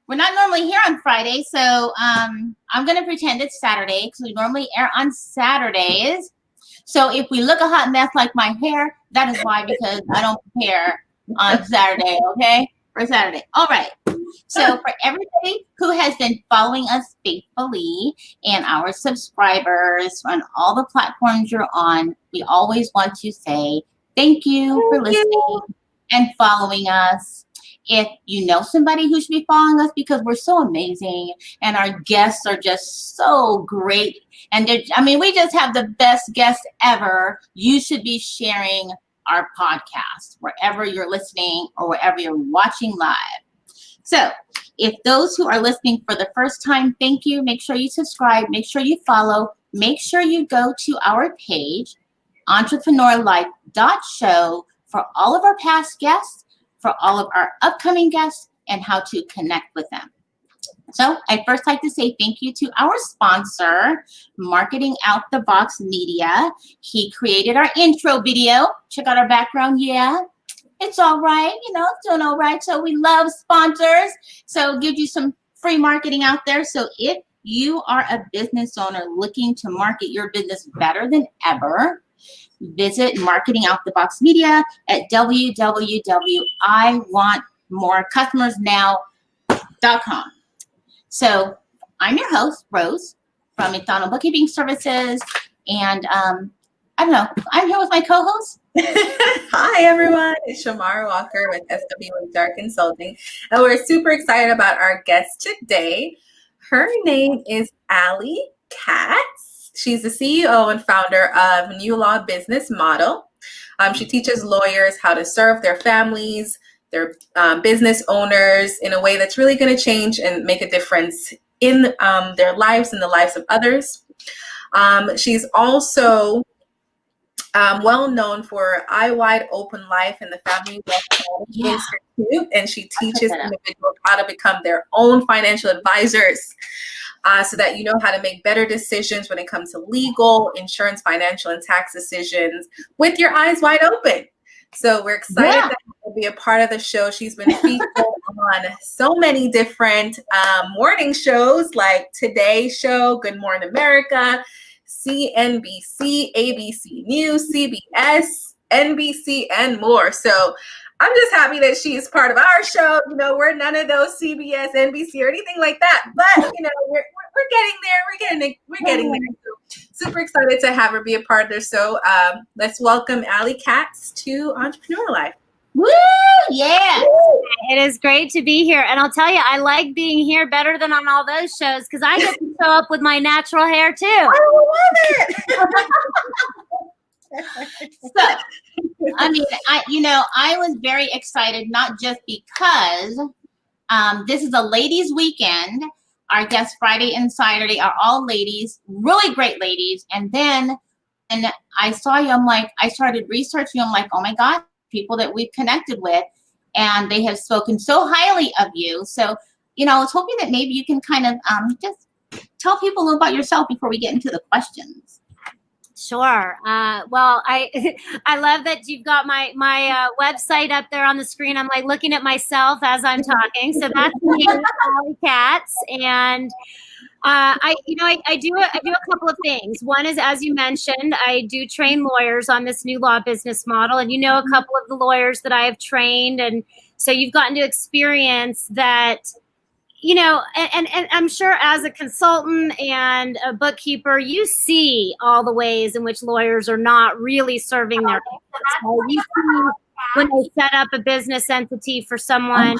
we're not normally here on Friday, so I'm going to pretend it's Saturday because we normally air on Saturdays. So if we look a hot mess like my hair, that is why, because I don't prepare on Saturday, okay? For Saturday. All right. So for everybody who has been following us faithfully and our subscribers on all the platforms you're on, we always want to say thank you for listening and following us. If you know somebody who should be following us because we're so amazing and our guests are just so great. And we just have the best guests ever. You should be sharing our podcast wherever you're listening or wherever you're watching live. So if those who are listening for the first time, thank you. Make sure you subscribe. Make sure you follow. Make sure you go to our page, entrepreneurlife.show, for all of our past guests, for all of our upcoming guests, and how to connect with them. So I'd first like to say thank you to our sponsor, Marketing Out the Box Media. He created our intro video. Check out our background. Yeah, it's all right. It's doing all right. So we love sponsors. So give you some free marketing out there. So if you are a business owner looking to market your business better than ever, visit Marketing Out the Box Media at www.iwantmorecustomersnow.com. So I'm your host, Rose, from McDonald Bookkeeping Services. And I don't know, I'm here with my co-host. Hi, everyone. It's Shamara Walker with SWHR Consulting. And we're super excited about our guest today. Her name is Ali Katz. She's the CEO and founder of New Law Business Model. She teaches lawyers how to serve their families, their business owners in a way that's really going to change and make a difference in their lives and the lives of others. She's also well known for I Wide Open Life and the Family Wealth Institute, and she teaches individuals how to become their own financial advisors so that you know how to make better decisions when it comes to legal, insurance, financial, and tax decisions with your eyes wide open. So we're excited that she'll be a part of the show. She's been featured on so many different morning shows like Today's Show, Good Morning America, CNBC, ABC News, CBS, NBC, and more. So I'm just happy that she is part of our show. We're none of those CBS, NBC, or anything like that. But we're getting there. We're getting there. So super excited to have her be a part of this. So let's welcome Ali Katz to Entrepreneur Life. Woo! Yeah. It is great to be here. And I'll tell you, I like being here better than on all those shows because I get to show up with my natural hair too. I love it. So, I was very excited, not just because this is a ladies' weekend. Our guests Friday and Saturday are all ladies, really great ladies. And then I saw you, I started researching. I'm like, oh my God, people that we've connected with, and they have spoken so highly of you. So, I was hoping that maybe you can kind of just tell people a little about yourself before we get into the questions. Sure. Well, I love that you've got my website up there on the screen. I'm like looking at myself as I'm talking. So that's me, Ali Katz, and I do a couple of things. One is, as you mentioned, I do train lawyers on this new law business model, and a couple of the lawyers that I have trained, and so you've gotten to experience that. And I'm sure as a consultant and a bookkeeper, you see all the ways in which lawyers are not really serving their clients. So you see when they set up a business entity for someone,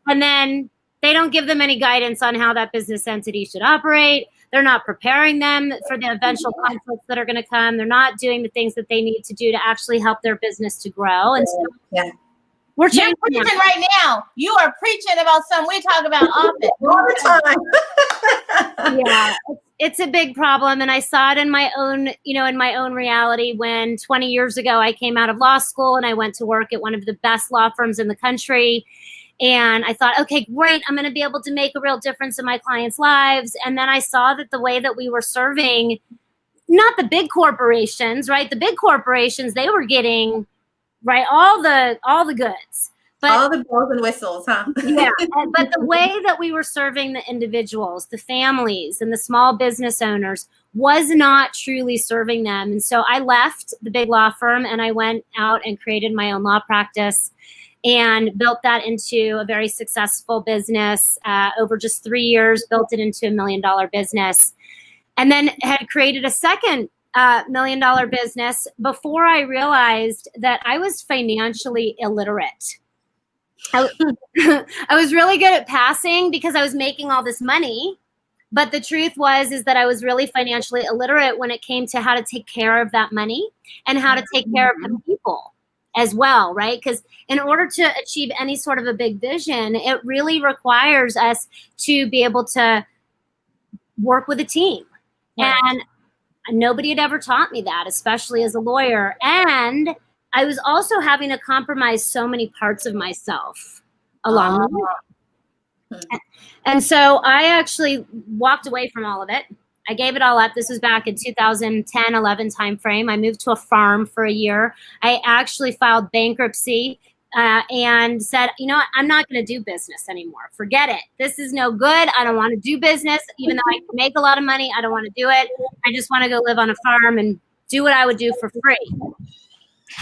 and then they don't give them any guidance on how that business entity should operate. They're not preparing them for the eventual conflicts that are going to come. They're not doing the things that they need to do to actually help their business to grow. And so You're preaching right now. You are preaching about something we talk about often. All the time. Yeah, it's a big problem. And I saw it in my own reality when 20 years ago I came out of law school and I went to work at one of the best law firms in the country. And I thought, okay, great, I'm going to be able to make a real difference in my clients' lives. And then I saw that the way that we were serving, not the big corporations, right? The big corporations, they were getting all the goods. But all the bells and whistles, huh? yeah, but the way that we were serving the individuals, the families, and the small business owners was not truly serving them. And so I left the big law firm and I went out and created my own law practice and built that into a very successful business. Over just 3 years, built it into $1 million business. And then had created a second $1 million business before I realized that I was financially illiterate. I was really good at passing because I was making all this money. But the truth is that I was really financially illiterate when it came to how to take care of that money and how to take care of the people as well, right? Because in order to achieve any sort of a big vision, it really requires us to be able to work with a team. Right. And nobody had ever taught me that, especially as a lawyer. And I was also having to compromise so many parts of myself along the way. And so I actually walked away from all of it. I gave it all up. This was back in 2010, 11 timeframe. I moved to a farm for a year. I actually filed bankruptcy and said, you know what? I'm not going to do business anymore. Forget it. This is no good. I don't want to do business. Even though I can make a lot of money, I don't want to do it. I just want to go live on a farm and do what I would do for free.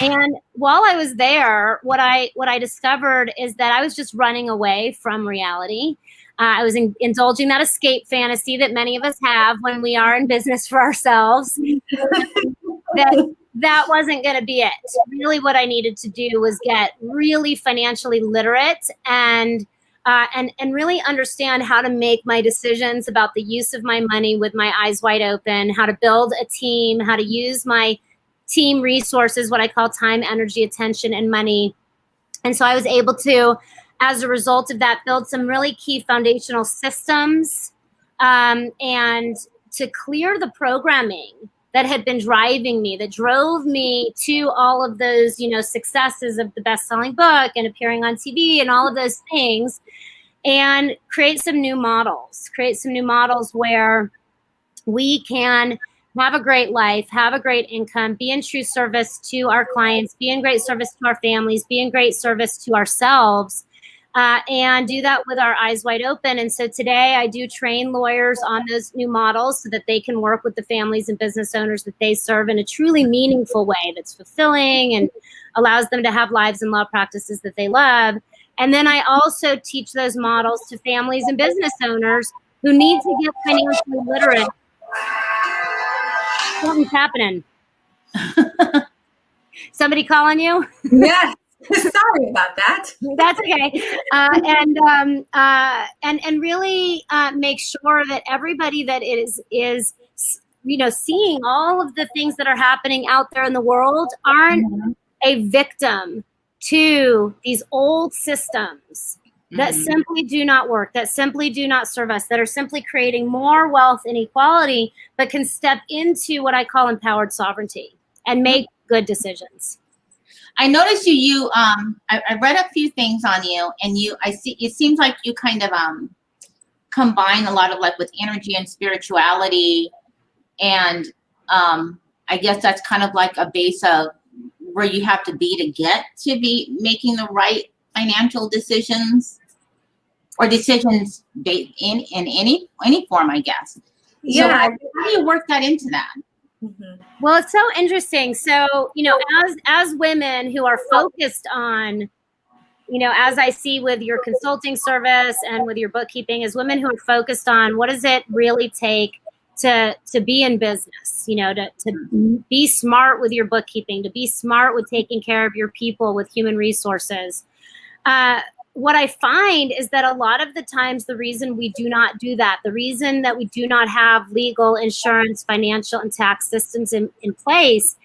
And while I was there, what I discovered is that I was just running away from reality. I was indulging that escape fantasy that many of us have when we are in business for ourselves. that wasn't going to be it. Really, what I needed to do was get really financially literate and really understand how to make my decisions about the use of my money with my eyes wide open, how to build a team, how to use my team resources, what I call time, energy, attention, and money. And so I was able to, as a result of that, build some really key foundational systems and to clear the programming that had been driving me, that drove me to all of those, successes of the best-selling book and appearing on TV and all of those things, and create some new models where we can have a great life, have a great income, be in true service to our clients, be in great service to our families, be in great service to ourselves, and do that with our eyes wide open. And so today I do train lawyers on those new models so that they can work with the families and business owners that they serve in a truly meaningful way that's fulfilling and allows them to have lives and law practices that they love. And then I also teach those models to families and business owners who need to get financially literate. Something's happening. Somebody calling you? Yes. Sorry about that. That's okay. And really make sure that everybody that is seeing all of the things that are happening out there in the world aren't a victim to these old systems that simply do not work, that simply do not serve us, that are simply creating more wealth inequality, but can step into what I call empowered sovereignty and make good decisions. I noticed you I read a few things on you, and I see it seems like you kind of combine a lot of like with energy and spirituality, and I guess that's kind of like a base of where you have to be to get to be making the right financial decisions or decisions in any form, I guess. Yeah. So how do you work that into that? Mm-hmm. Well, it's so interesting. So, as women who are focused on, as I see with your consulting service and with your bookkeeping, as women who are focused on what does it really take to be in business, to be smart with your bookkeeping, to be smart with taking care of your people with human resources. What I find is that a lot of the times the reason we do not do that, the reason that we do not have legal, insurance, financial, and tax systems in place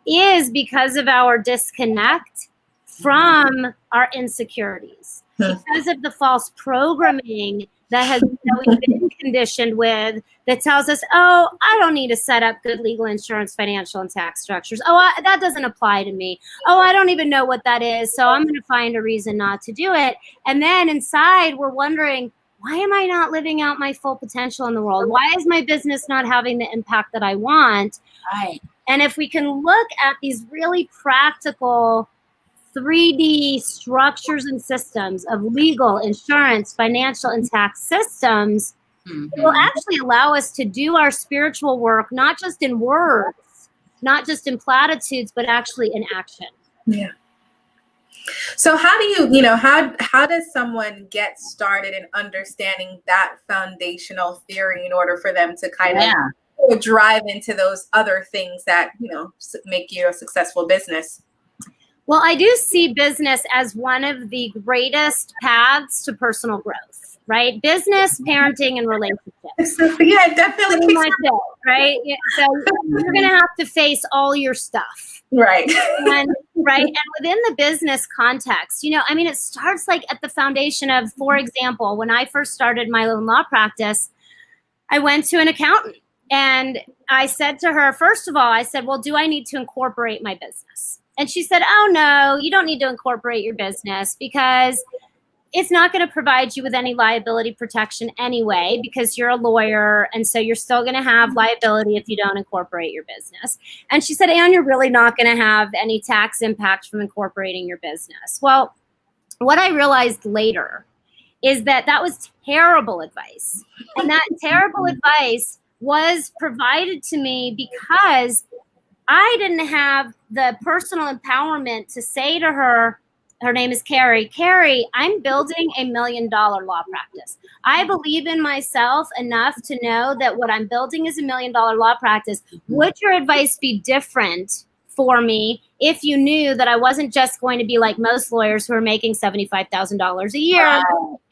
is because of our disconnect from our insecurities, because of the false programming that we've been conditioned with that tells us, oh, I don't need to set up good legal, insurance, financial, and tax structures. Oh, that doesn't apply to me. Oh, I don't even know what that is. So I'm going to find a reason not to do it. And then inside we're wondering, why am I not living out my full potential in the world? Why is my business not having the impact that I want? Right. And if we can look at these really practical 3D structures and systems of legal, insurance, financial, and tax systems, it will actually allow us to do our spiritual work, not just in words, not just in platitudes, but actually in action. Yeah. So how do how does someone get started in understanding that foundational theory in order for them to kind of drive into those other things that, make you a successful business? Well, I do see business as one of the greatest paths to personal growth, right? Business, parenting, and relationships. Yeah, definitely. Right? So you're going to have to face all your stuff. Right. And within the business context, it starts like at the foundation of, for example, when I first started my own law practice, I went to an accountant and I said to her, first of all, well, do I need to incorporate my business? And she said, oh, no, you don't need to incorporate your business because it's not going to provide you with any liability protection anyway, because you're a lawyer. And so you're still going to have liability if you don't incorporate your business. And she said, and you're really not going to have any tax impact from incorporating your business. Well, what I realized later is that was terrible advice. And that terrible advice was provided to me because I didn't have the personal empowerment to say to her, her name is Carrie, I'm building $1 million law practice. I believe in myself enough to know that what I'm building is $1 million law practice. Would your advice be different for me if you knew that I wasn't just going to be like most lawyers who are making $75,000 a year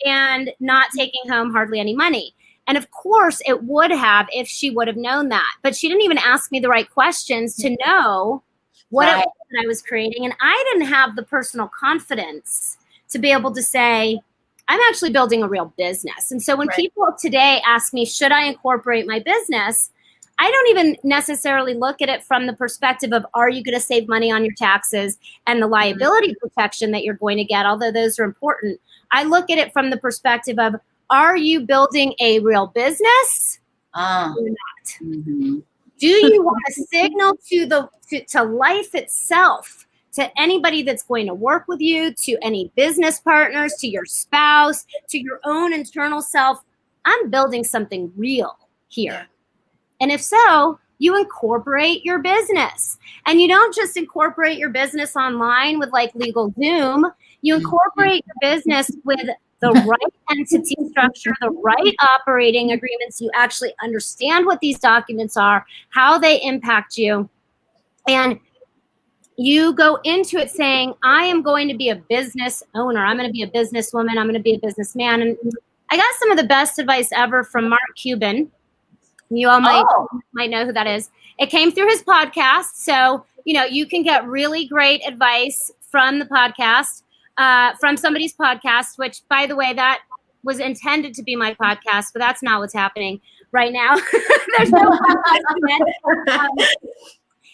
and not taking home hardly any money? And of course it would have if she would have known that. But she didn't even ask me the right questions to know what it was that I was creating. And I didn't have the personal confidence to be able to say, I'm actually building a real business. And so when people today ask me, should I incorporate my business? I don't even necessarily look at it from the perspective of, are you going to save money on your taxes and the liability protection that you're going to get, although those are important. I look at it from the perspective of, are you building a real business or not? Do you want to signal to life itself, to anybody that's going to work with you, to any business partners, to your spouse, to your own internal self, I'm building something real here? Yeah. And if so, you incorporate your business. And you don't just incorporate your business online with like LegalZoom. You incorporate your business with the right entity structure, the right operating agreements. You actually understand what these documents are, how they impact you. And you go into it saying, I am going to be a business owner. I'm going to be a businesswoman. I'm going to be a businessman. And I got some of the best advice ever from Mark Cuban. You all might know who that is. It came through his podcast. So, you can get really great advice from the podcast. From somebody's podcast, which, by the way, that was intended to be my podcast, but that's not what's happening right now. There's no podcast.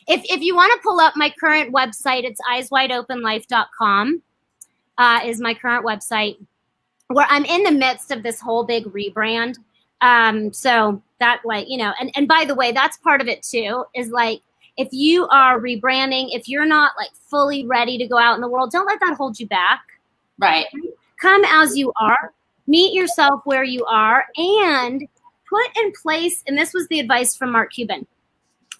If you want to pull up my current website, it's eyeswideopenlife.com is my current website, where I'm in the midst of this whole big rebrand. So that and by the way, that's part of it too, is like, if you are rebranding, if you're not like fully ready to go out in the world, don't let that hold you back. Right. Come as you are, meet yourself where you are, and put in place, and this was the advice from Mark Cuban,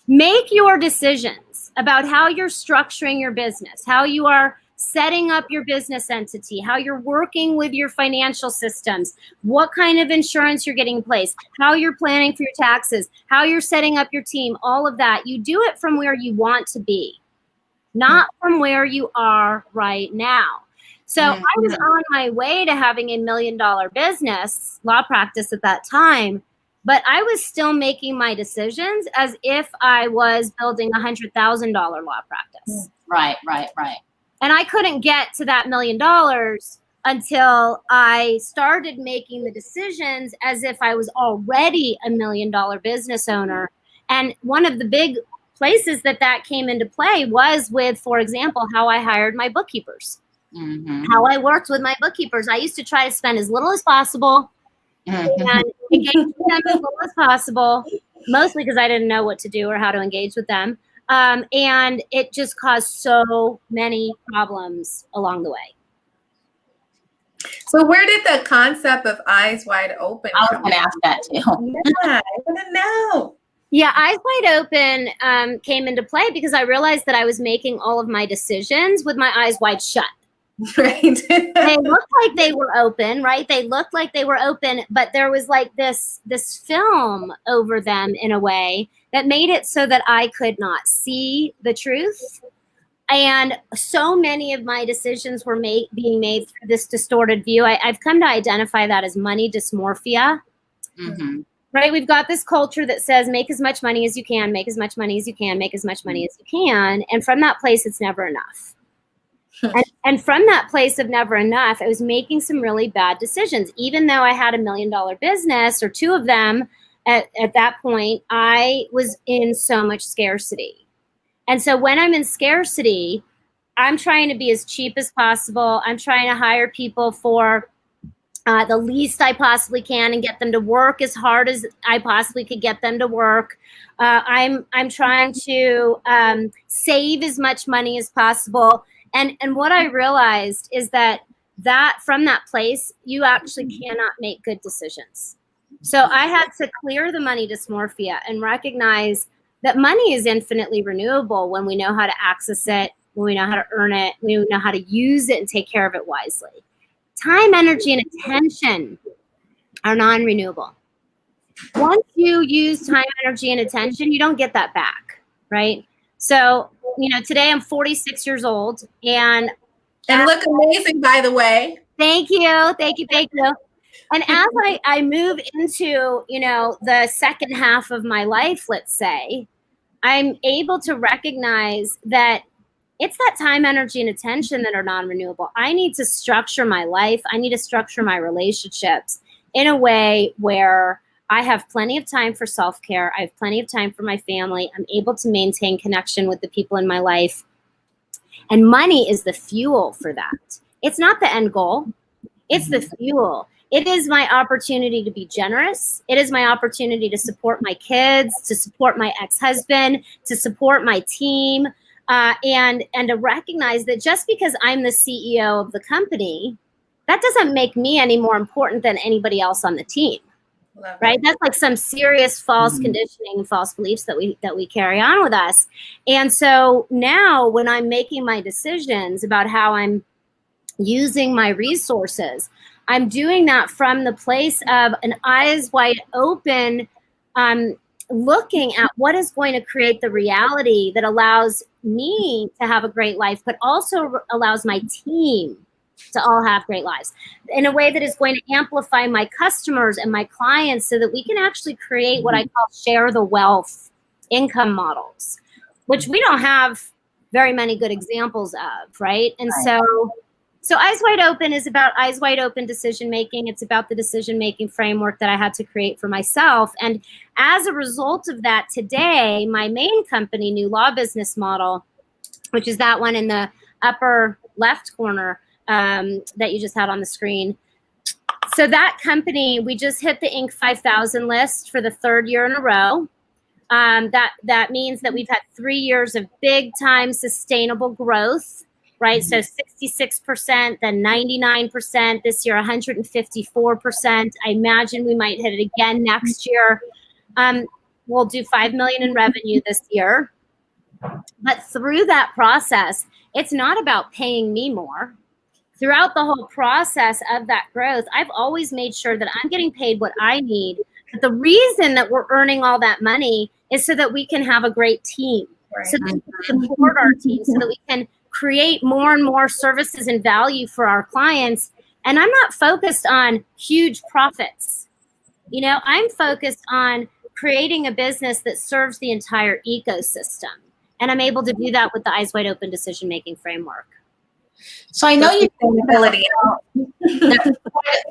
make your decisions about how you're structuring your business, how you are setting up your business entity, how you're working with your financial systems, what kind of insurance you're getting in place, how you're planning for your taxes, how you're setting up your team, all of that. You do it from where you want to be, not from where you are right now. So I was on my way to having $1 million business, law practice at that time, but I was still making my decisions as if I was building a $100,000 law practice. Right. And I couldn't get to that $1 million until I started making the decisions as if I was already a $1 million business owner. And one of the big places that came into play was with, for example, how I hired my bookkeepers, how I worked with my bookkeepers. I used to try to spend as little as possible and engage with them as little as possible, mostly because I didn't know what to do or how to engage with them. And it just caused so many problems along the way. So where did the concept of eyes wide open I was come going to ask that too. Yeah, I want to know. Yeah, eyes wide open came into play because I realized that I was making all of my decisions with my eyes wide shut. Right. They looked like they were open, right? They looked like they were open, but there was like this film over them in a way that made it so that I could not see the truth. And so many of my decisions were being made through this distorted view. I've come to identify that as money dysmorphia. Mm-hmm. Right? We've got this culture that says make as much money as you can, make as much money as you can, make as much money as you can. And from that place, it's never enough. And from that place of never enough, I was making some really bad decisions. Even though I had $1 million business or two of them at that point, I was in so much scarcity. And so when I'm in scarcity, I'm trying to be as cheap as possible. I'm trying to hire people for the least I possibly can and get them to work as hard as I possibly could get them to work. I'm trying to save as much money as possible. And what I realized is that from that place, you actually cannot make good decisions. So I had to clear the money dysmorphia and recognize that money is infinitely renewable when we know how to access it, when we know how to earn it, when we know how to use it and take care of it wisely. Time, energy, and attention are non-renewable. Once you use time, energy, and attention, you don't get that back, right? So, today I'm 46 years old and look amazing, by the way. Thank you. And as I move into, the second half of my life, let's say, I'm able to recognize that it's that time, energy, and attention that are non-renewable. I need to structure my life. I need to structure my relationships in a way where I have plenty of time for self-care. I have plenty of time for my family. I'm able to maintain connection with the people in my life. And money is the fuel for that. It's not the end goal. It's the fuel. It is my opportunity to be generous. It is my opportunity to support my kids, to support my ex-husband, to support my team, and to recognize that just because I'm the CEO of the company, that doesn't make me any more important than anybody else on the team. Right? That's like some serious false conditioning and false beliefs that we carry on with us. And so now when I'm making my decisions about how I'm using my resources, I'm doing that from the place of an eyes wide open, looking at what is going to create the reality that allows me to have a great life, but also allows my team to all have great lives in a way that is going to amplify my customers and my clients so that we can actually create what I call share the wealth income models, which we don't have very many good examples of, right? And so Eyes Wide Open is about eyes wide open decision making. It's about the decision making framework that I had to create for myself. And as a result of that, today, my main company, New Law Business Model, which is that one in the upper left corner that you just had on the screen. So that company, we just hit the Inc. 5000 list for the third year in a row. That means that we've had 3 years of big time sustainable growth. Right, so 66%, then 99%, this year 154%. I imagine we might hit it again next year. We'll do $5 million in revenue this year. But through that process, it's not about paying me more. Throughout the whole process of that growth, I've always made sure that I'm getting paid what I need. But the reason that we're earning all that money is so that we can have a great team, so that we can support our team, so that we can create more and more services and value for our clients. And I'm not focused on huge profits. I'm focused on creating a business that serves the entire ecosystem. And I'm able to do that with the Eyes Wide Open decision-making framework. So I know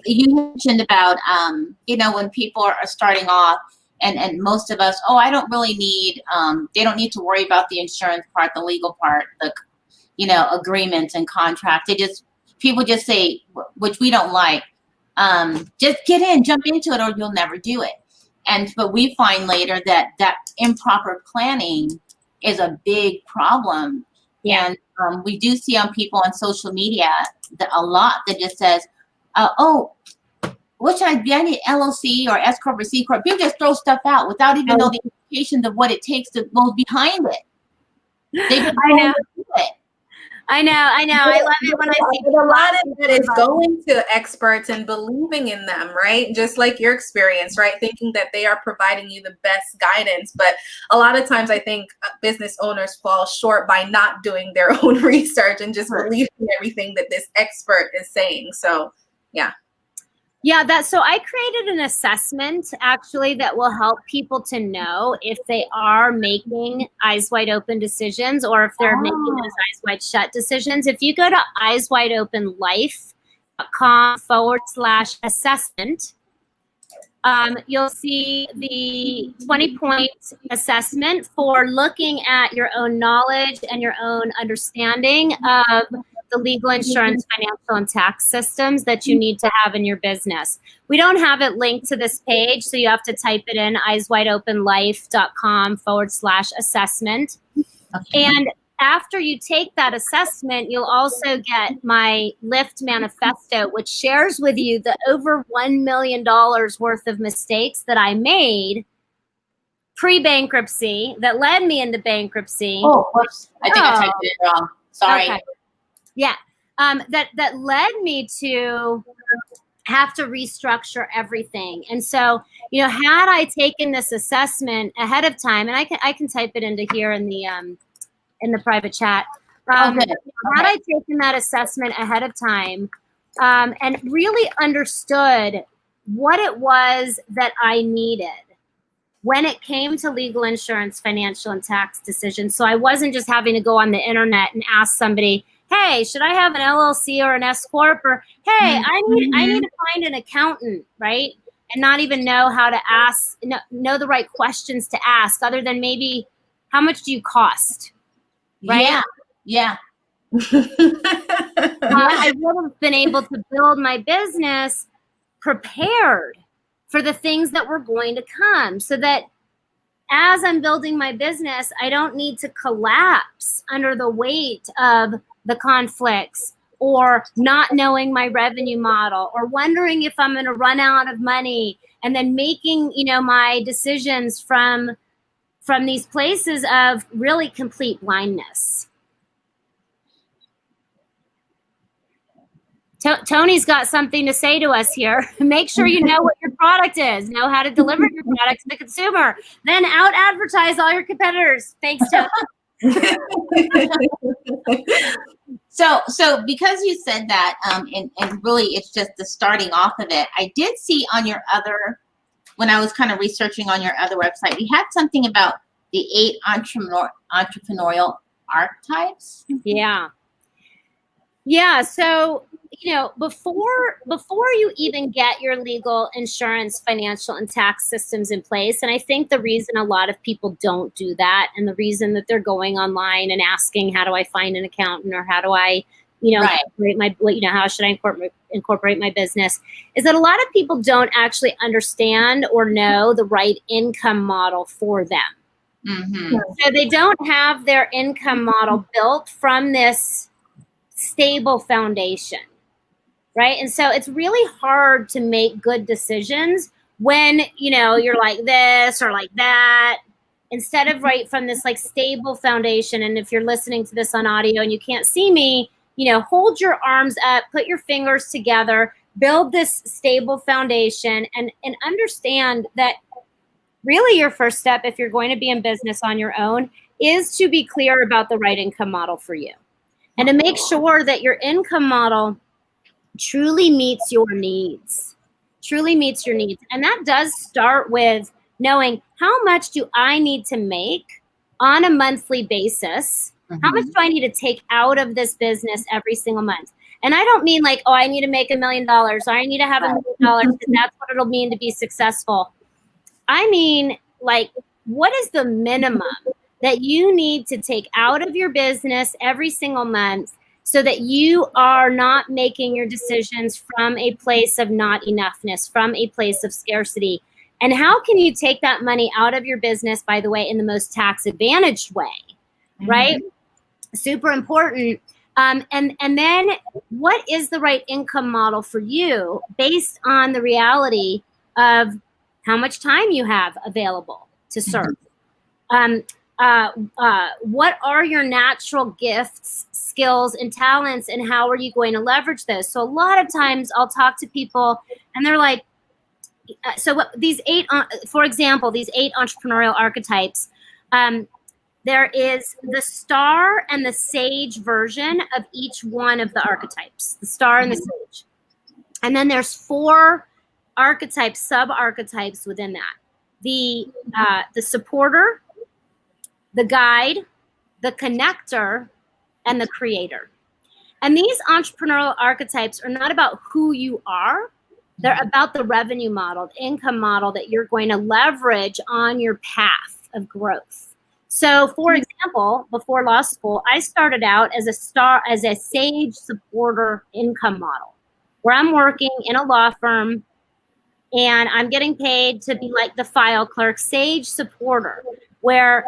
you mentioned about, when people are starting off, and most of us, I don't really need, they don't need to worry about the insurance part, the legal part, the agreements and contracts. People just say, which we don't like, just jump into it, or you'll never do it. But we find later that improper planning is a big problem. Yeah. And we do see on people on social media that a lot that just says, oh, what should I be? I need LLC or S Corp or C Corp. People just throw stuff out without even know the implications of what it takes to go behind it. They just I know. do it. I know. I love it when I see a lot of it is going to experts and believing in them, right? Just like your experience, right? Thinking that they are providing you the best guidance. But a lot of times I think business owners fall short by not doing their own research and just believing everything that this expert is saying. So, yeah. Yeah, so I created an assessment actually that will help people to know if they are making eyes wide open decisions or if they're making those eyes wide shut decisions. If you go to eyeswideopenlife.com/assessment, you'll see the 20-point assessment for looking at your own knowledge and your own understanding of the legal, insurance, financial, and tax systems that you need to have in your business. We don't have it linked to this page, so you have to type it in, eyeswideopenlife.com/assessment. Okay. And after you take that assessment, you'll also get my Lift Manifesto, which shares with you the over $1 million worth of mistakes that I made pre-bankruptcy that led me into bankruptcy. Oh, whoops. I think I typed it wrong. Sorry. Okay. Yeah, that led me to have to restructure everything. And so, had I taken this assessment ahead of time, and I can type it into here in the private chat. Had I taken that assessment ahead of time and really understood what it was that I needed when it came to legal, insurance, financial, and tax decisions, so I wasn't just having to go on the internet and ask somebody, hey, should I have an LLC or an S Corp? Or, hey, I need to find an accountant, right? And not even know how to ask, know the right questions to ask, other than maybe, how much do you cost? Right? Yeah. I would have been able to build my business prepared for the things that were going to come, so that as I'm building my business, I don't need to collapse under the weight of the conflicts or not knowing my revenue model or wondering if I'm going to run out of money, and then making, my decisions from these places of really complete blindness. Tony's got something to say to us here. Make sure you know what your product is, know how to deliver your product to the consumer, then out advertise all your competitors. Thanks, Tony. So because you said that, and really it's just the starting off of it, I did see on your other, when I was kind of researching on your other website, you had something about the 8 entrepreneurial archetypes. Yeah. So, before you even get your legal, insurance, financial, and tax systems in place, and I think the reason a lot of people don't do that, and the reason that they're going online and asking, how do I find an accountant, or how do I, incorporate my, how should I incorporate my business, is that a lot of people don't actually understand or know the right income model for them. Mm-hmm. So they don't have their income model built from this stable foundation. Right. And so it's really hard to make good decisions when, you're like this or like that, instead of right from this like stable foundation. And if you're listening to this on audio and you can't see me, hold your arms up, put your fingers together, build this stable foundation, and understand that really your first step, if you're going to be in business on your own, is to be clear about the right income model for you, and to make sure that your income model truly meets your needs. And that does start with knowing, how much do I need to make on a monthly basis? Mm-hmm. How much do I need to take out of this business every single month? And I don't mean like, I need to make $1 million, or I need to have $1 million because that's what it'll mean to be successful. I mean, like, what is the minimum that you need to take out of your business every single month, so that you are not making your decisions from a place of not enoughness, from a place of scarcity? And how can you take that money out of your business, by the way, in the most tax advantaged way, right? Super important. And then what is the right income model for you based on the reality of how much time you have available to serve? What are your natural gifts, skills, and talents, and how are you going to leverage those? So a lot of times I'll talk to people and they're like, these 8, for example, these 8 entrepreneurial archetypes, there is the star and the sage version of each one of the archetypes, the star and the sage. And then there's 4 archetypes, sub-archetypes within that. The supporter, the guide, the connector, and the creator. And these entrepreneurial archetypes are not about who you are. They're about the revenue model, the income model that you're going to leverage on your path of growth. So, for example, before law school, I started out as a sage supporter income model, where I'm working in a law firm and I'm getting paid to be like the file clerk, sage supporter, where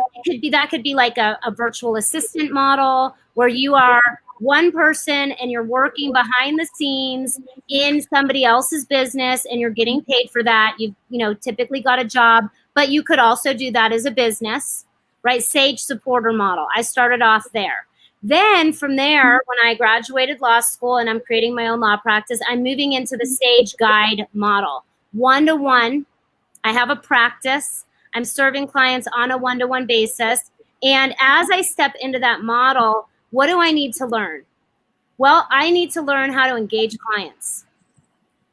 that could be like a virtual assistant model, where you are one person and you're working behind the scenes in somebody else's business and you're getting paid for that. You've typically got a job, but you could also do that as a business, right? Sage supporter model. I started off there. Then from there, when I graduated law school and I'm creating my own law practice, I'm moving into the sage guide model. 1-to-1. I have a practice. I'm serving clients on a 1-to-1 basis. And as I step into that model, what do I need to learn? Well, I need to learn how to engage clients.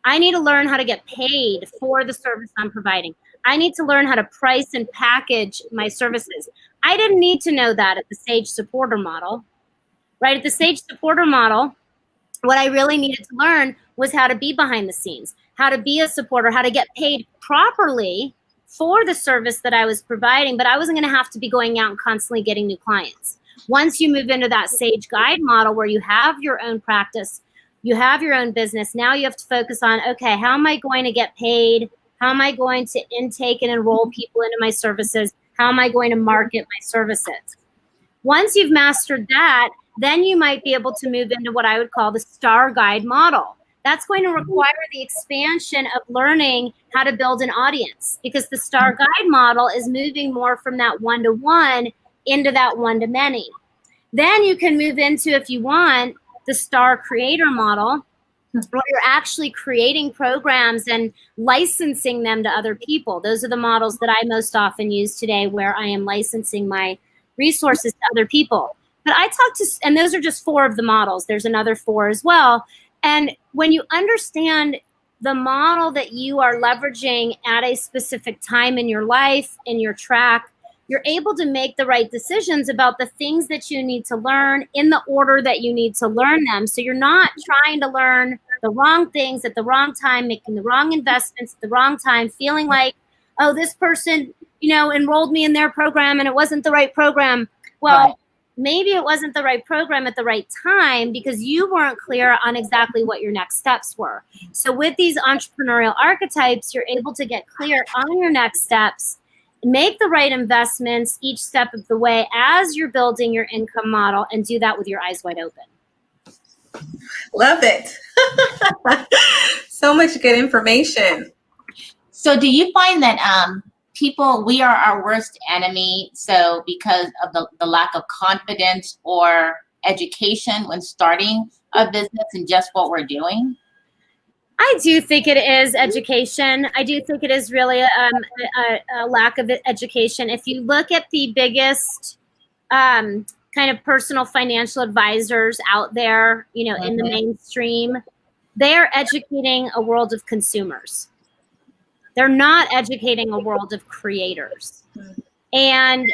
I need to learn how to get paid for the service I'm providing. I need to learn how to price and package my services. I didn't need to know that at the Sage Supporter model, right? At the Sage Supporter model, what I really needed to learn was how to be behind the scenes, how to be a supporter, how to get paid properly for the service that I was providing, but I wasn't going to have to be going out and constantly getting new clients. Once you move into that Sage Guide model where you have your own practice, you have your own business, now you have to focus on, okay, how am I going to get paid? How am I going to intake and enroll people into my services? How am I going to market my services? Once you've mastered that, then you might be able to move into what I would call the Star Guide model. That's going to require the expansion of learning how to build an audience, because the Star Guide model is moving more from that 1-to-1 into that 1-to-many. Then you can move into, if you want, the Star Creator model, where you're actually creating programs and licensing them to other people. Those are the models that I most often use today, where I am licensing my resources to other people. But and those are just 4 of the models. There's another 4 as well. And when you understand the model that you are leveraging at a specific time in your life, in your track, you're able to make the right decisions about the things that you need to learn in the order that you need to learn them. So you're not trying to learn the wrong things at the wrong time, making the wrong investments at the wrong time, feeling like, oh, this person, enrolled me in their program and it wasn't the right program. Well, maybe it wasn't the right program at the right time because you weren't clear on exactly what your next steps were. So with these entrepreneurial archetypes, you're able to get clear on your next steps, make the right investments each step of the way as you're building your income model, and do that with your eyes wide open. Love it. So much good information. So do you find that we are our worst enemy, so because of the lack of confidence or education when starting a business and just what we're doing? I do think it is education. I do think it is really a lack of education. If you look at the biggest kind of personal financial advisors out there, in the mainstream, they are educating a world of consumers. They're not educating a world of creators. And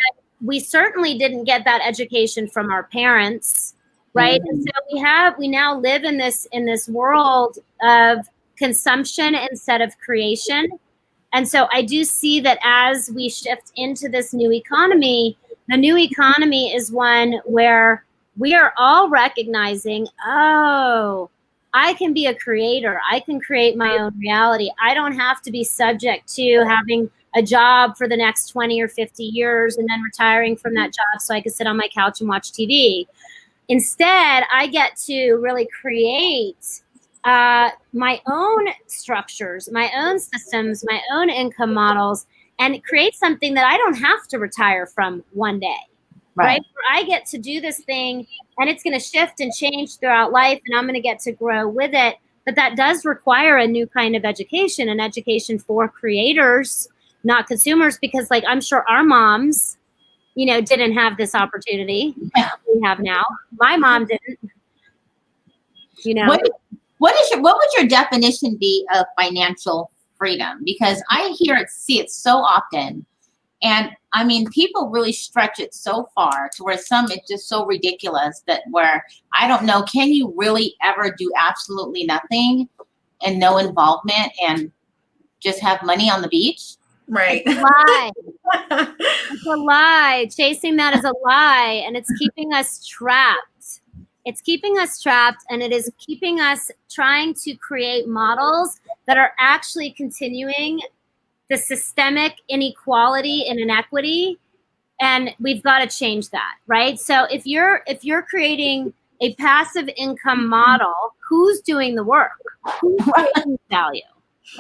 we certainly didn't get that education from our parents, right? And so we now live in this world of consumption instead of creation. And so I do see that as we shift into this new economy, the new economy is one where we are all recognizing, I can be a creator. I can create my own reality. I don't have to be subject to having a job for the next 20 or 50 years and then retiring from that job so I can sit on my couch and watch TV. Instead, I get to really create my own structures, my own systems, my own income models, and create something that I don't have to retire from one day. Right? Where I get to do this thing and it's going to shift and change throughout life and I'm going to get to grow with it. But that does require a new kind of education, an education for creators, not consumers, because like I'm sure our moms, you know, didn't have this opportunity we have now. My mom didn't, you know. What would your definition be of financial freedom? Because I see it so often. And I mean, people really stretch it so far to where it's just so ridiculous that where I don't know, can you really ever do absolutely nothing and no involvement and just have money on the beach? Right. It's a lie. It's a lie. Chasing that is a lie. And it's keeping us trapped. It's keeping us trapped, and it is keeping us trying to create models that are actually continuing the systemic inequality and inequity, and we've got to change that, right? So if you're creating a passive income model, who's doing the work? Who's creating value?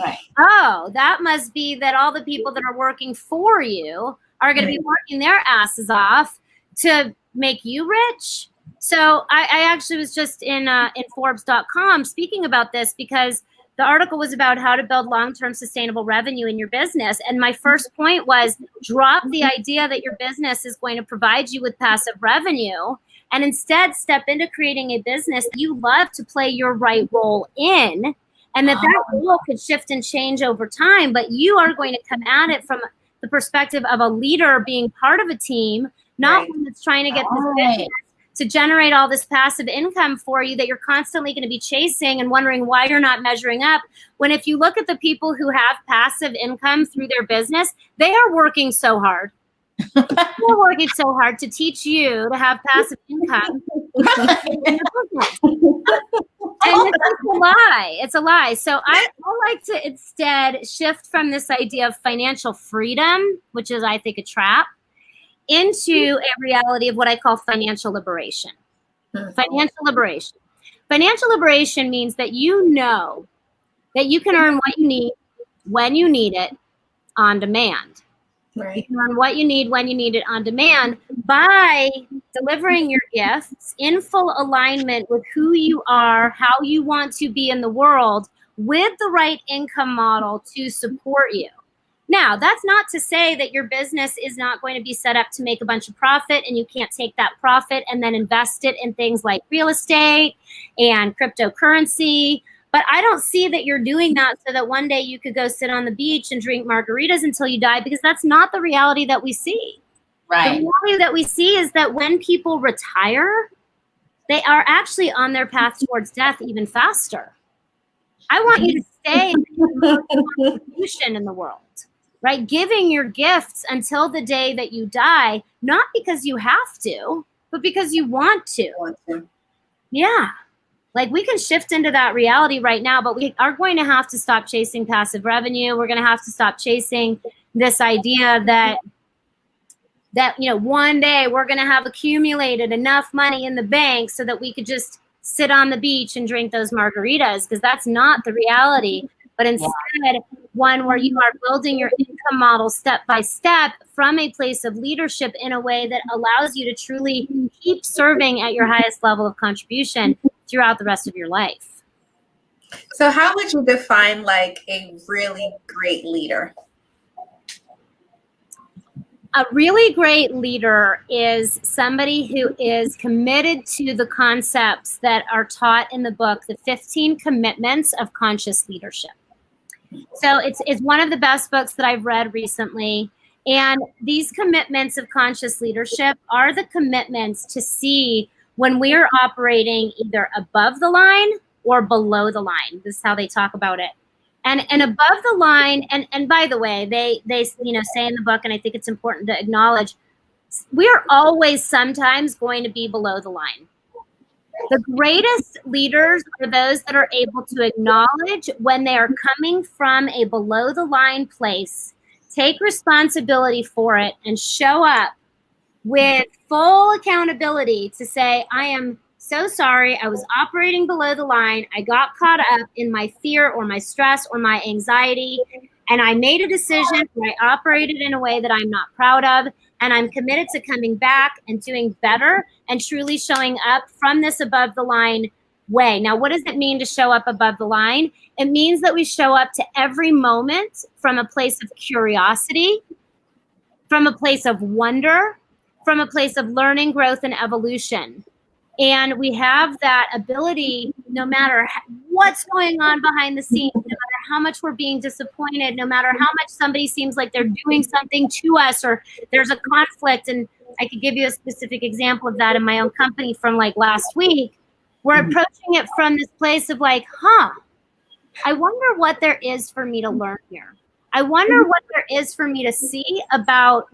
Right. Oh, that must be that all the people that are working for you are going to be working their asses off to make you rich. So I actually was just in Forbes.com speaking about this because the article was about how to build long-term sustainable revenue in your business. And my first point was drop the idea that your business is going to provide you with passive revenue and instead step into creating a business that you love to play your right role in, and that role could shift and change over time. But you are going to come at it from the perspective of a leader being part of a team, not one that's trying to get this business to generate all this passive income for you that you're constantly going to be chasing and wondering why you're not measuring up. When if you look at the people who have passive income through their business, they are working so hard. They're working so hard to teach you to have passive income. And it's a lie. It's a lie. So I like to instead shift from this idea of financial freedom, which is, I think, a trap, into a reality of what I call financial liberation. Financial liberation. Financial liberation means that you know that you can earn what you need when you need it on demand. Right. You can earn what you need when you need it on demand by delivering your gifts in full alignment with who you are, how you want to be in the world, with the right income model to support you. Now, that's not to say that your business is not going to be set up to make a bunch of profit and you can't take that profit and then invest it in things like real estate and cryptocurrency. But I don't see that you're doing that so that one day you could go sit on the beach and drink margaritas until you die, because that's not the reality that we see. Right. The reality that we see is that when people retire, they are actually on their path towards death even faster. I want you to stay in the contribution in the world. Right? Giving your gifts until the day that you die, not because you have to, but because you want to. Yeah. Like we can shift into that reality right now, but we are going to have to stop chasing passive revenue. We're going to have to stop chasing this idea that you know, one day we're going to have accumulated enough money in the bank so that we could just sit on the beach and drink those margaritas, because that's not the reality. But instead, one where you are building your income model step by step from a place of leadership in a way that allows you to truly keep serving at your highest level of contribution throughout the rest of your life. So how would you define like a really great leader? A really great leader is somebody who is committed to the concepts that are taught in the book, The 15 Commitments of Conscious Leadership. So it's one of the best books that I've read recently. And these commitments of conscious leadership are the commitments to see when we're operating either above the line or below the line. This is how they talk about it. And above the line, and by the way, they you know say in the book, and I think it's important to acknowledge, we're always sometimes going to be below the line. The greatest leaders are those that are able to acknowledge when they are coming from a below the line place, take responsibility for it, and show up with full accountability to say, I am so sorry. I was operating below the line. I got caught up in my fear or my stress or my anxiety, and I made a decision where I operated in a way that I'm not proud of. And I'm committed to coming back and doing better and truly showing up from this above the line way. Now, what does it mean to show up above the line? It means that we show up to every moment from a place of curiosity, from a place of wonder, from a place of learning, growth, and evolution. And we have that ability, no matter what's going on behind the scenes, no matter how much we're being disappointed, no matter how much somebody seems like they're doing something to us or there's a conflict. And I could give you a specific example of that in my own company from like last week. We're approaching it from this place of like, I wonder what there is for me to learn here. I wonder what there is for me to see about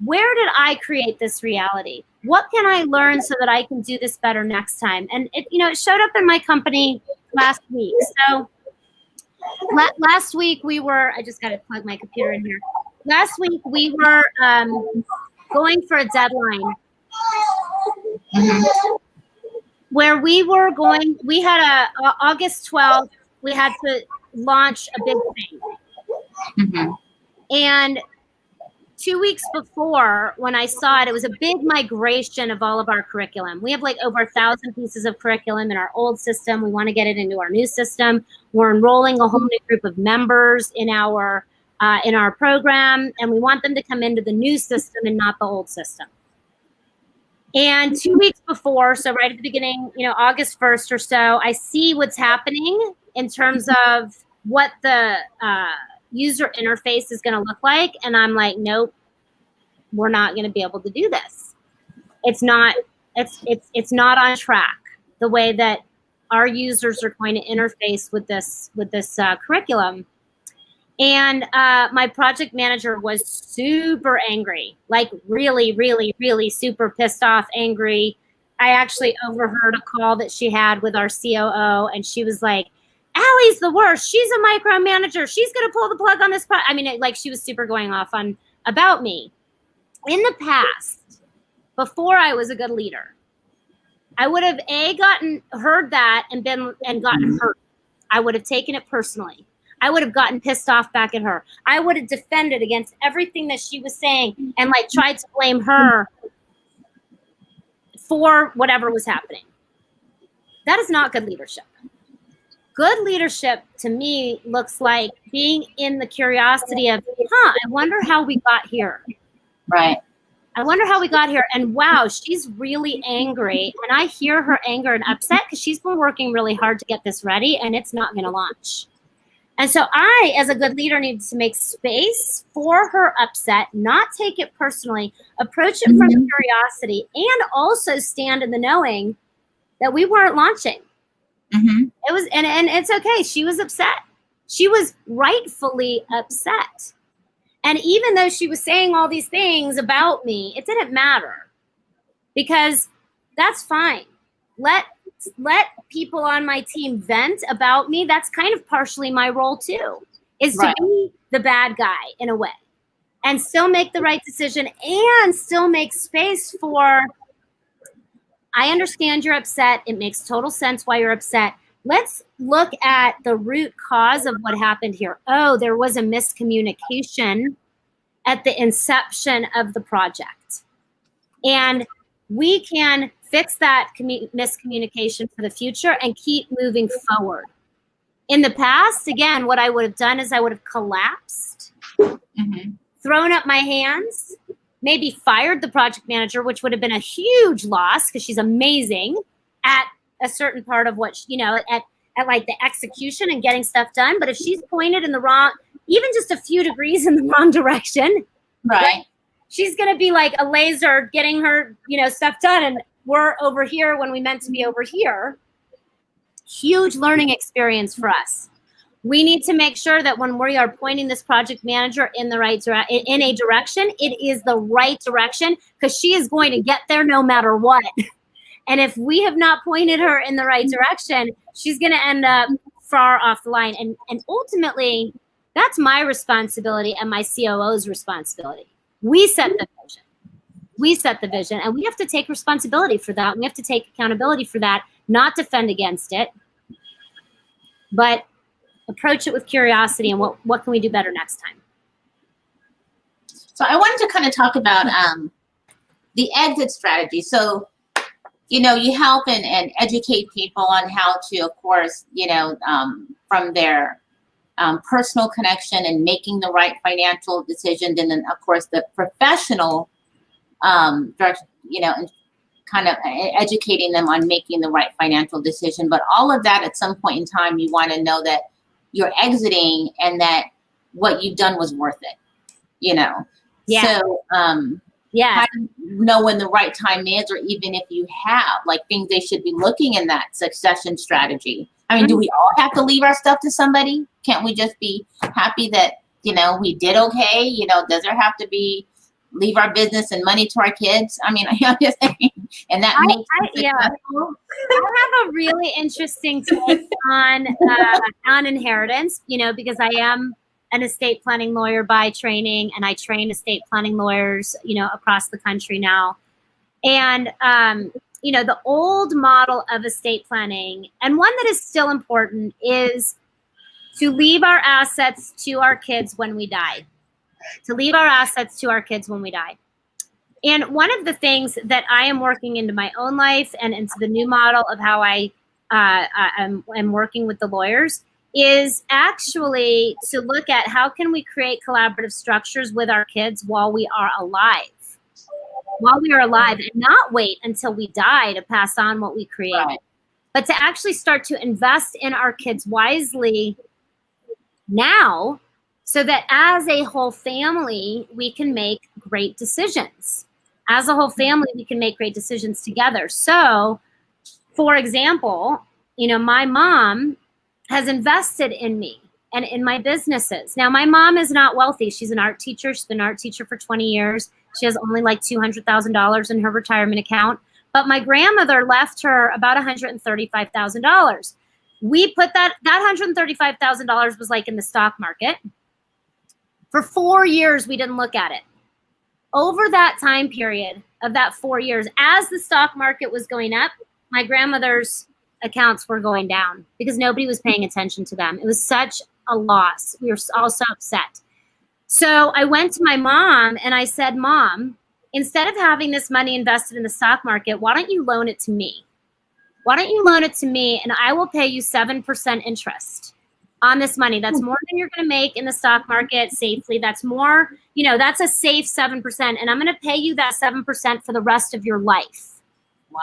where did I create this reality? What can I learn so that I can do this better next time? And it showed up in my company last week. So last week I just got to plug my computer in here. Last week we were going for a deadline where we had August 12th, we had to launch a big thing. And 2 weeks before, when I saw it, it was a big migration of all of our curriculum. We have like over 1,000 pieces of curriculum in our old system. We want to get it into our new system. We're enrolling a whole new group of members in our program, and we want them to come into the new system and not the old system. And 2 weeks before, so right at the beginning, August 1st or so, I see what's happening in terms of what the user interface is going to look like. And I'm like, nope, we're not going to be able to do this. It's not on track the way that our users are going to interface with this curriculum. And my project manager was super angry, like really, really, really super pissed off, angry. I actually overheard a call that she had with our COO, and she was like, Allie's the worst. She's a micromanager. She's going to pull the plug on this. She was super going off about me. In the past, before I was a good leader, I would have heard that and gotten hurt. I would have taken it personally. I would have gotten pissed off back at her. I would have defended against everything that she was saying and tried to blame her for whatever was happening. That is not good leadership. Good leadership to me looks like being in the curiosity of, I wonder how we got here. Right. I wonder how we got here. And wow, she's really angry. And I hear her anger and upset because she's been working really hard to get this ready and it's not going to launch. And so I, as a good leader, need to make space for her upset, not take it personally, approach it from curiosity, and also stand in the knowing that we weren't launching. It was, and it's okay. She was upset. She was rightfully upset. And even though she was saying all these things about me, it didn't matter because that's fine. Let people on my team vent about me. That's kind of partially my role too, is to be the bad guy in a way and still make the right decision and still make space for, I understand you're upset. It makes total sense why you're upset. Let's look at the root cause of what happened here. Oh, there was a miscommunication at the inception of the project. And we can fix that miscommunication for the future and keep moving forward. In the past, again, what I would have done is I would have collapsed, thrown up my hands, maybe fired the project manager, which would have been a huge loss because she's amazing at a certain part of what, at like the execution and getting stuff done. But if she's pointed in the wrong, even just a few degrees in the wrong direction, right? She's going to be like a laser getting her, stuff done. And we're over here when we meant to be over here. Huge learning experience for us. We need to make sure that when we are pointing this project manager in the right in a direction, it is the right direction because she is going to get there no matter what. And if we have not pointed her in the right direction, she's going to end up far off the line. And ultimately, that's my responsibility and my COO's responsibility. We set the vision. We set the vision, and we have to take responsibility for that. We have to take accountability for that, not defend against it, but approach it with curiosity and what can we do better next time? So I wanted to kind of talk about the exit strategy. So, you know, you help and educate people on how to, of course, you know, from their personal connection and making the right financial decisions, and then, of course, the professional direction, you know, and kind of educating them on making the right financial decision. But all of that, at some point in time, you want to know that you're exiting and that what you've done was worth it, you know. Yeah. So, yeah. how do you know when the right time is, or even if you have, like, things they should be looking in that succession strategy? I mean, do we all have to leave our stuff to somebody? Can't we just be happy that, you know, we did okay? You know, does there have to be leave our business and money to our kids? I mean, I'm just saying, and that makes it successful. I have a really interesting take on inheritance, you know, because I am an estate planning lawyer by training, and I train estate planning lawyers, you know, across the country now. And, you know, the old model of estate planning, and one that is still important, is to leave our assets to our kids when we die. To leave our assets to our kids when we die. And one of the things that I am working into my own life and into the new model of how I am working with the lawyers is actually to look at how can we create collaborative structures with our kids while we are alive. While we are alive, and not wait until we die to pass on what we create, Right. but to actually start to invest in our kids wisely now, so that as a whole family, we can make great decisions. As a whole family, we can make great decisions together. So, for example, you know, my mom has invested in me and in my businesses. Now, my mom is not wealthy. She's an art teacher. She's been an art teacher for 20 years. She has only like $200,000 in her retirement account. But my grandmother left her about $135,000. We put that $135,000 was like in the stock market. For 4 years, we didn't look at it. Over that time period of that 4 years, as the stock market was going up, my grandmother's accounts were going down because nobody was paying attention to them. It was such a loss. We were all so upset. So I went to my mom and I said, Mom, instead of having this money invested in the stock market, why don't you loan it to me? Why don't you loan it to me and I will pay you 7% interest on this money. That's more than you're going to make in the stock market safely. That's more, you know, that's a safe 7%. And I'm going to pay you that 7% for the rest of your life. Wow.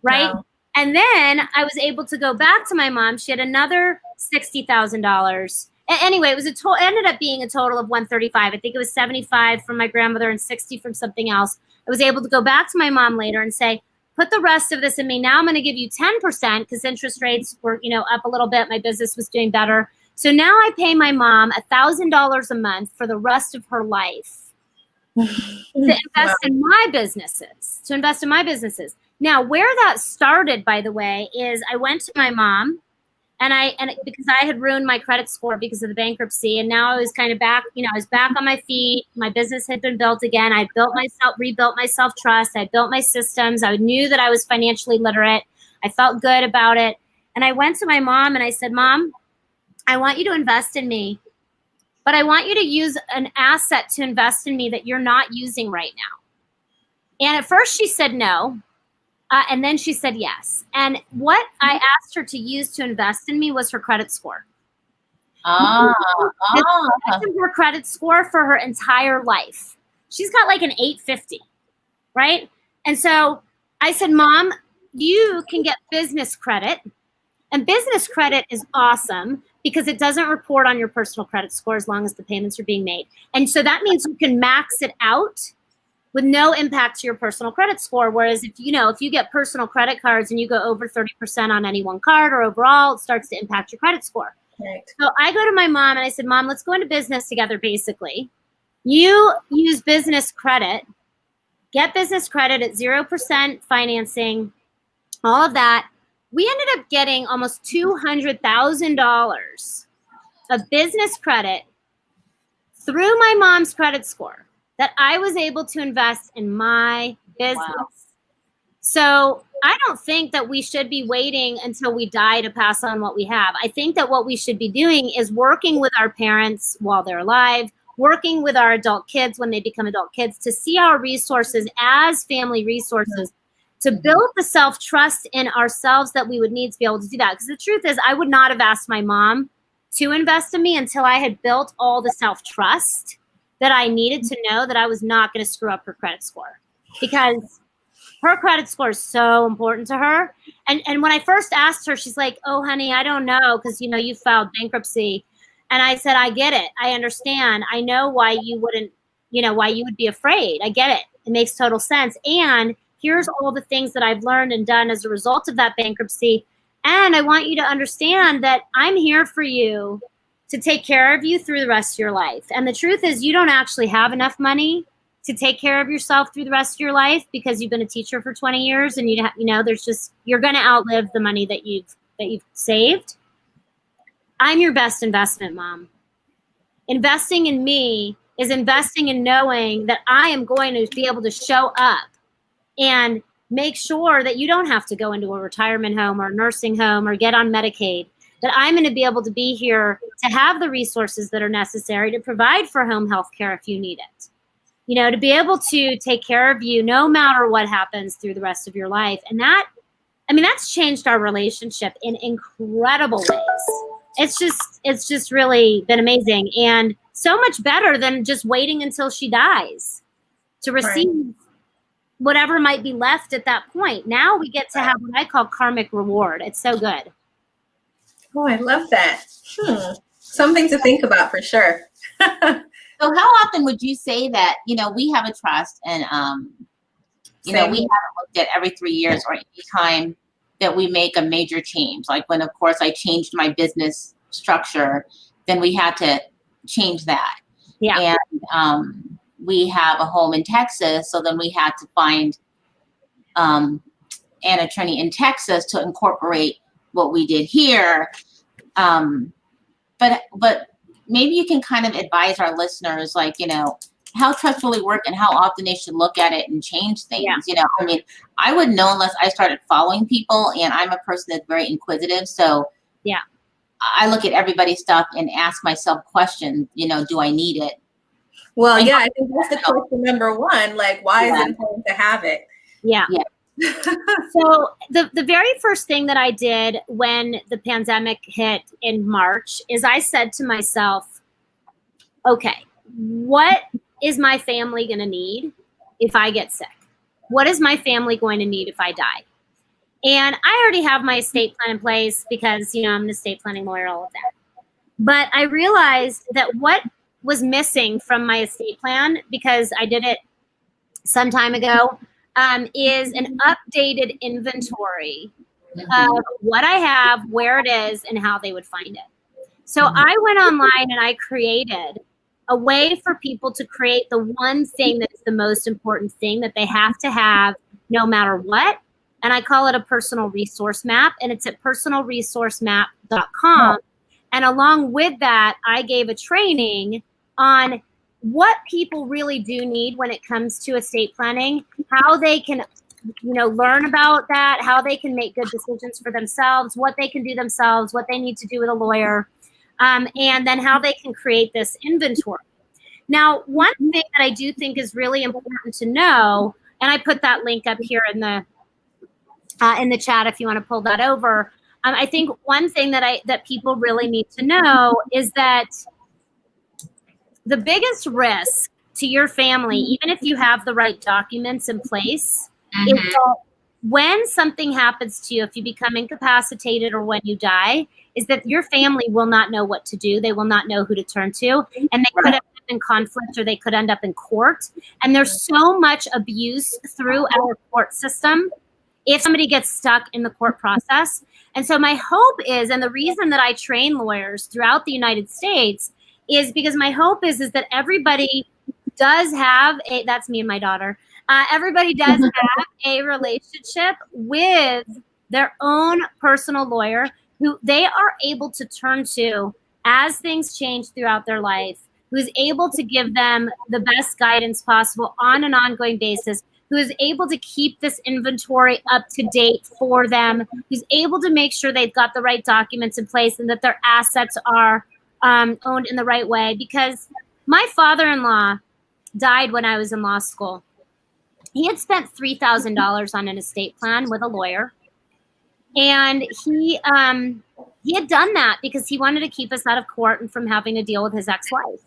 Right? Wow. And then I was able to go back to my mom. She had another $60,000. Anyway, it was ended up being a total of $135,000. I think it was $75,000 from my grandmother and $60,000 from something else. I was able to go back to my mom later and say, put the rest of this in me. Now I'm going to give you 10% because interest rates were, you know, up a little bit. My business was doing better. So now I pay my mom $1,000 a month for the rest of her life to invest in my businesses. Now, where that started, by the way, is I went to my mom and because I had ruined my credit score because of the bankruptcy, and now I was kind of back, you know, I was back on my feet. My business had been built again. I rebuilt my self-trust. I built my systems. I knew that I was financially literate. I felt good about it. And I went to my mom and I said, Mom, I want you to invest in me, but I want you to use an asset to invest in me that you're not using right now. And at first she said no. And then she said yes. And what I asked her to use to invest in me was her credit score. Her credit score for her entire life. She's got like an 850, right? And so I said, Mom, you can get business credit. And business credit is awesome because it doesn't report on your personal credit score as long as the payments are being made. And so that means you can max it out with no impact to your personal credit score. Whereas if you get personal credit cards and you go over 30% on any one card or overall, it starts to impact your credit score. Right. So I go to my mom and I said, Mom, let's go into business together, basically. You use business credit, get business credit at 0% financing, all of that. We ended up getting almost $200,000 of business credit through my mom's credit score that I was able to invest in my business. Wow. So I don't think that we should be waiting until we die to pass on what we have. I think that what we should be doing is working with our parents while they're alive, working with our adult kids when they become adult kids, to see our resources as family resources, to build the self-trust in ourselves that we would need to be able to do that. Because the truth is, I would not have asked my mom to invest in me until I had built all the self-trust that I needed to know that I was not going to screw up her credit score, because her credit score is so important to her. And when I first asked her, she's like, "Oh, honey, I don't know, because, you know, you filed bankruptcy." And I said, "I get it. I understand. I know why you wouldn't, you know, why you would be afraid. I get it. It makes total sense. And here's all the things that I've learned and done as a result of that bankruptcy. And I want you to understand that I'm here for you to take care of you through the rest of your life. And the truth is, you don't actually have enough money to take care of yourself through the rest of your life because you've been a teacher for 20 years and you know, there's just, you're going to outlive the money that you've saved. I'm your best investment, Mom. Investing in me is investing in knowing that I am going to be able to show up and make sure that you don't have to go into a retirement home or a nursing home or get on Medicaid, that I'm going to be able to be here to have the resources that are necessary to provide for home health care if you need it. You know, to be able to take care of you no matter what happens through the rest of your life. And that, I mean, that's changed our relationship in incredible ways. It's just really been amazing, and so much better than just waiting until she dies to receive whatever might be left at that point. Now we get to have what I call karmic reward. It's so good. Oh, I love that. Something to think about for sure. So how often would you say that, you know, we have a trust and, you know, we haven't looked at every 3 years or any time that we make a major change? Like when, of course, I changed my business structure, then we had to change that. Yeah. And we have a home in Texas, so then we had to find an attorney in Texas to incorporate what we did here. But maybe you can kind of advise our listeners, like, you know, how trust really work and how often they should look at it and change things. Yeah. You know, I mean, I wouldn't know unless I started following people, and I'm a person that's very inquisitive. So yeah, I look at everybody's stuff and ask myself questions, you know, do I need it? Well, yeah, I think that's the question number one. Like, why is it important to have it? Yeah. So the very first thing that I did when the pandemic hit in March is I said to myself, okay, what is my family going to need if I get sick? What is my family going to need if I die? And I already have my estate plan in place because, you know, I'm an estate planning lawyer, all of that. But I realized that what was missing from my estate plan, because I did it some time ago, is an updated inventory of what I have, where it is, and how they would find it. So I went online and I created a way for people to create the one thing that is the most important thing that they have to have no matter what. And I call it a personal resource map, and it's at personalresourcemap.com. And along with that, I gave a training on what people really do need when it comes to estate planning, how they can, you know, learn about that, how they can make good decisions for themselves, what they can do themselves, what they need to do with a lawyer, and then how they can create this inventory. Now, one thing that I do think is really important to know, and I put that link up here in the chat if you want to pull that over. I think one thing that people really need to know is that the biggest risk to your family, even if you have the right documents in place, is that when something happens to you, if you become incapacitated or when you die, is that your family will not know what to do. They will not know who to turn to, and they could end up in conflict or they could end up in court. And there's so much abuse through our court system if somebody gets stuck in the court process. And so my hope is, and the reason that I train lawyers throughout the United States is because my hope is that everybody does have that's me and my daughter. Everybody does have a relationship with their own personal lawyer who they are able to turn to as things change throughout their life, who's able to give them the best guidance possible on an ongoing basis, who is able to keep this inventory up to date for them, who's able to make sure they've got the right documents in place and that their assets are owned in the right way. Because my father-in-law died when I was in law school. He had spent $3,000 on an estate plan with a lawyer. And he had done that because he wanted to keep us out of court and from having to deal with his ex-wife.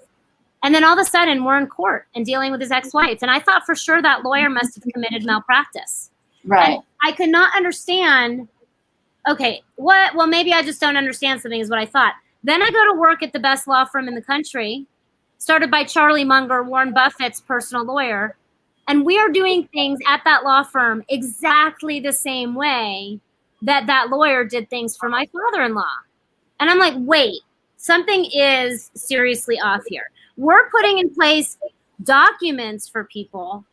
And then all of a sudden we're in court and dealing with his ex-wife. And I thought for sure that lawyer must have committed malpractice. Right. And I could not understand, okay, what? Well, maybe I just don't understand something is what I thought. Then I go to work at the best law firm in the country, started by Charlie Munger, Warren Buffett's personal lawyer. And we are doing things at that law firm exactly the same way that lawyer did things for my father-in-law. And I'm like, wait, something is seriously off here. We're putting in place documents for people,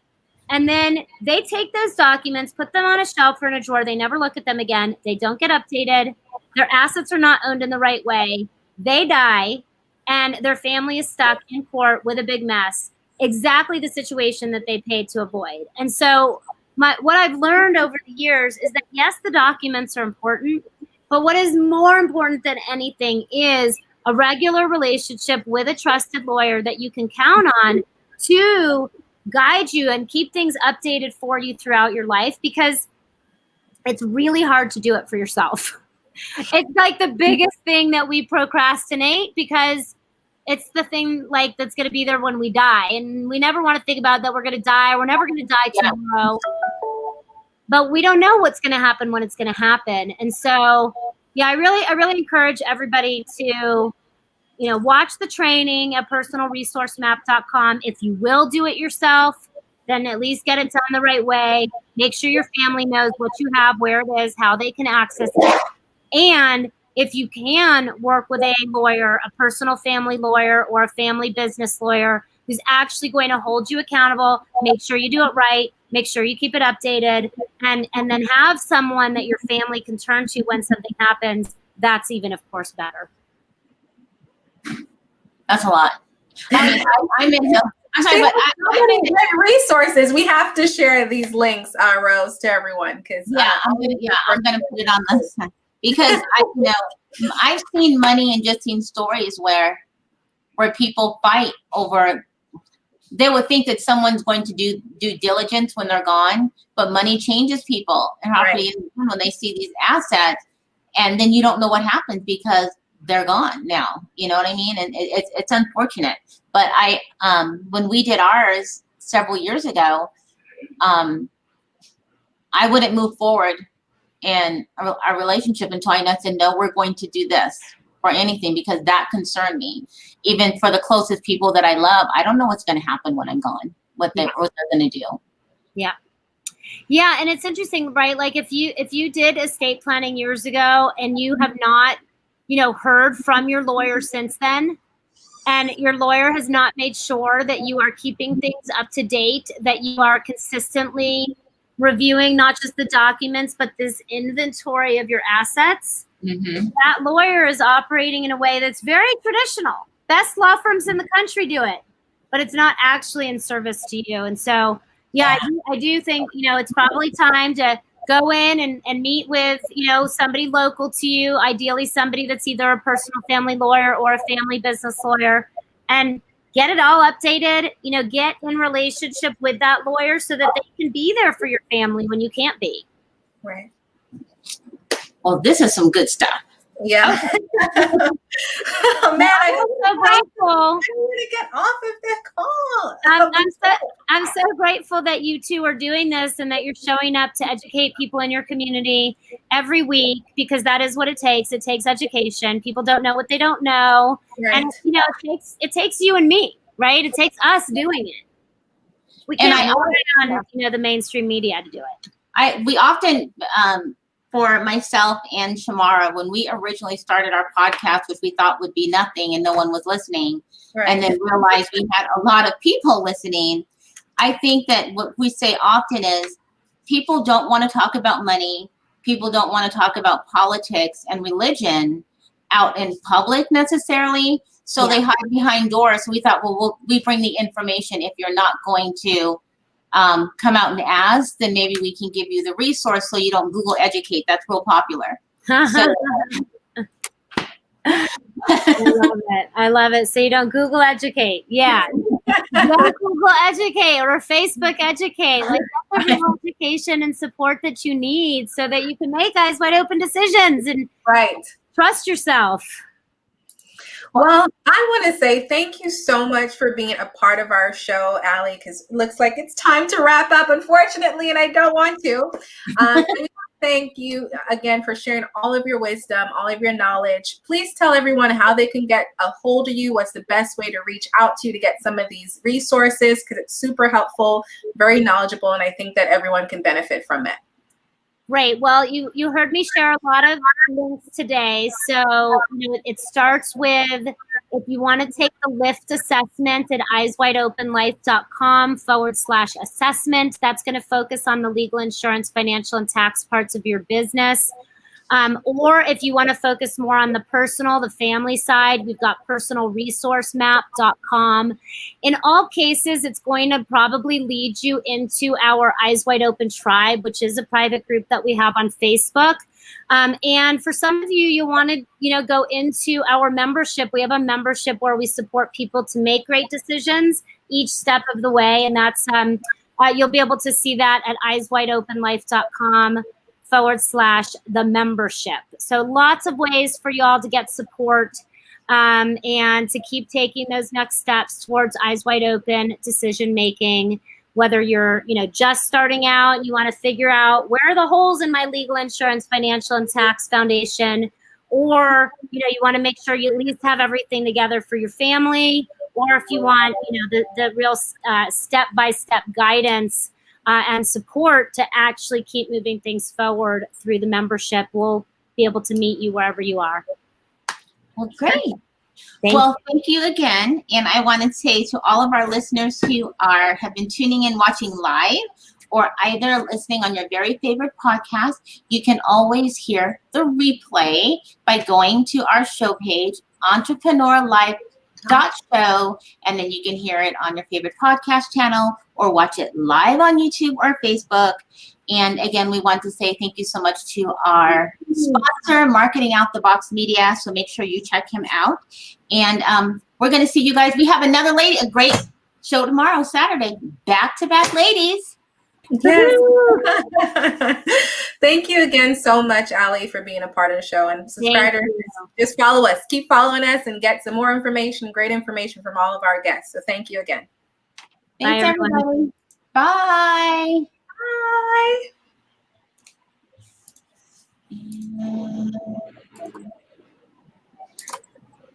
and then they take those documents, put them on a shelf or in a drawer. They never look at them again. They don't get updated. Their assets are not owned in the right way. They die, and their family is stuck in court with a big mess. Exactly the situation that they paid to avoid. And so what I've learned over the years is that, yes, the documents are important, but what is more important than anything is a regular relationship with a trusted lawyer that you can count on to guide you and keep things updated for you throughout your life, because it's really hard to do it for yourself. It's like the biggest thing that we procrastinate, because it's the thing like that's going to be there when we die. And we never want to think about that we're going to die. We're never going to die tomorrow. But we don't know what's going to happen when it's going to happen. And so, yeah, I really encourage everybody to, watch the training at personalresourcemap.com. If you will do it yourself, then at least get it done the right way. Make sure your family knows what you have, where it is, how they can access it. And if you can work with a lawyer, a personal family lawyer or a family business lawyer who's actually going to hold you accountable, make sure you do it right, make sure you keep it updated, and then have someone that your family can turn to when something happens, that's even, of course, better. That's a lot. I mean, I'm in the. I'm sorry, but so many good resources. We have to share these links, Rose, to everyone, because I'm gonna put it on this because I've seen money and just seen stories where people fight over. They would think that someone's going to do due diligence when they're gone, but money changes people, and hopefully when they see these assets, and then you don't know what happens because they're gone now. You know what I mean? And it's unfortunate. But when we did ours several years ago, I wouldn't move forward in our relationship until I said, no, we're going to do this or anything, because that concerned me. Even for the closest people that I love, I don't know what's going to happen when I'm gone, what they're going to do. Yeah. Yeah. And it's interesting, right? Like if you did estate planning years ago and you have not, heard from your lawyer since then, and your lawyer has not made sure that you are keeping things up to date, that you are consistently reviewing not just the documents, but this inventory of your assets, that lawyer is operating in a way that's very traditional. Best law firms in the country do it, but it's not actually in service to you. And so, I do think, it's probably time to go in and meet with, somebody local to you, ideally somebody that's either a personal family lawyer or a family business lawyer, and get it all updated, get in relationship with that lawyer so that they can be there for your family when you can't be. Right. Well, this is some good stuff. Yeah. Oh, man, I'm so grateful. I need to get off of this call. I'm so grateful that you two are doing this and that you're showing up to educate people in your community every week, because that is what it takes. It takes education. People don't know what they don't know. Right. And it takes you and me, right? It takes us doing it. We can't rely on the mainstream media to do it. We often for myself and Shamara, when we originally started our podcast, which we thought would be nothing and no one was listening, and then realized we had a lot of people listening, I think that what we say often is people don't want to talk about money. people don't want to talk about politics and religion out in public necessarily. So they hide behind doors. So we thought, well, we bring the information. If you're not going to come out and ask, then maybe we can give you the resource so you don't Google educate. That's real popular. So, I love it. So you don't Google educate. Yeah. Don't Google educate or Facebook educate. Like, that's the education and support that you need so that you can make eyes wide open decisions and trust yourself. Well, I want to say thank you so much for being a part of our show, Allie, because it looks like it's time to wrap up, unfortunately, and I don't want to. Thank you again for sharing all of your wisdom, all of your knowledge. Please tell everyone how they can get a hold of you. What's the best way to reach out to you to get some of these resources? Because it's super helpful, very knowledgeable, and I think that everyone can benefit from it. Right. Well, you heard me share a lot of links today. So it starts with, if you want to take the LIFT assessment at eyeswideopenlife.com/assessment, that's going to focus on the legal, insurance, financial, and tax parts of your business. Or if you want to focus more on the personal, the family side, we've got personalresourcemap.com. In all cases, it's going to probably lead you into our Eyes Wide Open Tribe, which is a private group that we have on Facebook. And for some of you, you want to, go into our membership. We have a membership where we support people to make great decisions each step of the way. And that's, you'll be able to see that at eyeswideopenlife.com/the membership. So lots of ways for y'all to get support and to keep taking those next steps towards eyes wide open decision making, whether you're just starting out, you want to figure out where are the holes in my legal, insurance, financial, and tax foundation, or you want to make sure you at least have everything together for your family, or if you want the real step-by-step guidance and support to actually keep moving things forward through the membership. We'll be able to meet you wherever you are. Well, great. Thank you again. And I want to say to all of our listeners who have been tuning in, watching live, or either listening on your very favorite podcast, you can always hear the replay by going to our show page, entrepreneurlife.show, and then you can hear it on your favorite podcast channel or watch it live on YouTube or Facebook. And again, we want to say thank you so much to our sponsor, Marketing Out the Box Media. So make sure you check him out. And we're going to see you guys. We have a great show tomorrow, Saturday. Back-to-back ladies. Yes. Thank you again so much, Allie, for being a part of the show. And subscribers, just follow us. Keep following us and get some more information, great information from all of our guests. So thank you again. Thanks, everybody. Bye. Bye.